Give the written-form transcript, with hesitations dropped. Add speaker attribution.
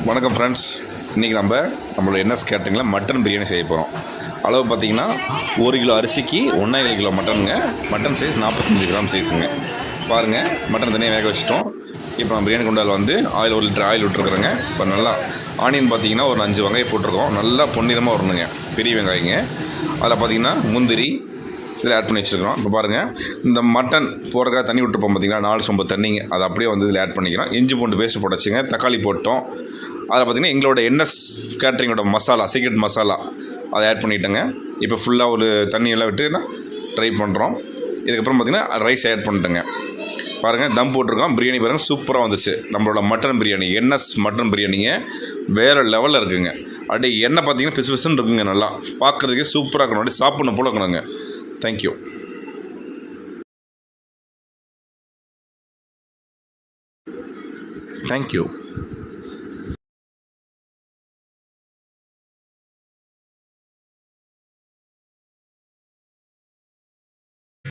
Speaker 1: வணக்கம் ஃப்ரெண்ட்ஸ். இன்றைக்கி நம்மளோட என்எஸ் கேட்டரிங்கில் மட்டன் பிரியாணி செய்ய போகிறோம். அளவு பார்த்திங்கன்னா 1 கிலோ அரிசிக்கு 1,7 கிலோ மட்டனுங்க. மட்டன் சைஸ் 45 கிராம் சைஸுங்க. பாருங்கள், மட்டன் தனியாக வேக வச்சிட்டோம். இப்போ நம்ம பிரியாணி குண்டால் வந்து ஆயில் 1 லிட்டர் ஆயில் விட்டுருக்குறேங்க. இப்போ நல்லா ஆனியன் பார்த்திங்கன்னா ஒரு 5 வெங்காயம் போட்டிருக்கோம். நல்லா பொன்னிறமாக வரணுங்க, பெரிய வெங்காயங்க. அதில் பார்த்திங்கன்னா முந்திரி இதில் ஆட் பண்ணி வச்சுருக்கிறோம். இப்போ பாருங்கள், இந்த மட்டன் போடுறதுக்காக தண்ணி விட்டுருப்போம் பார்த்திங்கன்னா, 4 சொம்பு தண்ணிங்க. அதை அப்படியே வந்து இதில் ஆட் பண்ணிக்கிறோம். இஞ்சி பூண்டு பேஸ்ட் போட்டாச்சுங்க, தக்காளி போட்டோம். அதில் பார்த்திங்கன்னா எங்களோட என்எஸ் கேட்ரிங்கோட மசாலா, சீக்ரெட் மசாலா அதை ஆட் பண்ணிட்டேங்க. இப்போ ஃபுல்லாக ஒரு தண்ணியெல்லாம் விட்டு ட்ரை பண்ணுறோம். இதுக்கப்புறம் பார்த்திங்கன்னா ரைஸ் ஆட் பண்ணிட்டேங்க. பாருங்கள், தம் போட்டிருக்கோம். பிரியாணி பாருங்கள், சூப்பராக வந்துச்சு. நம்மளோட மட்டன் பிரியாணி, என்எஸ் மட்டன் பிரியாணிங்க வேறு லெவலில் இருக்குங்க. அப்படியே எண்ணெய் பார்த்திங்கன்னா பிசு பிசுன்னு இருக்குங்க. நல்லா பார்க்குறதுக்கே சூப்பராக இருக்கணும். அப்படியே சாப்பிட்ணும் போல இருக்கணுங்க. தேங்க்யூ. தேங்க்யூ.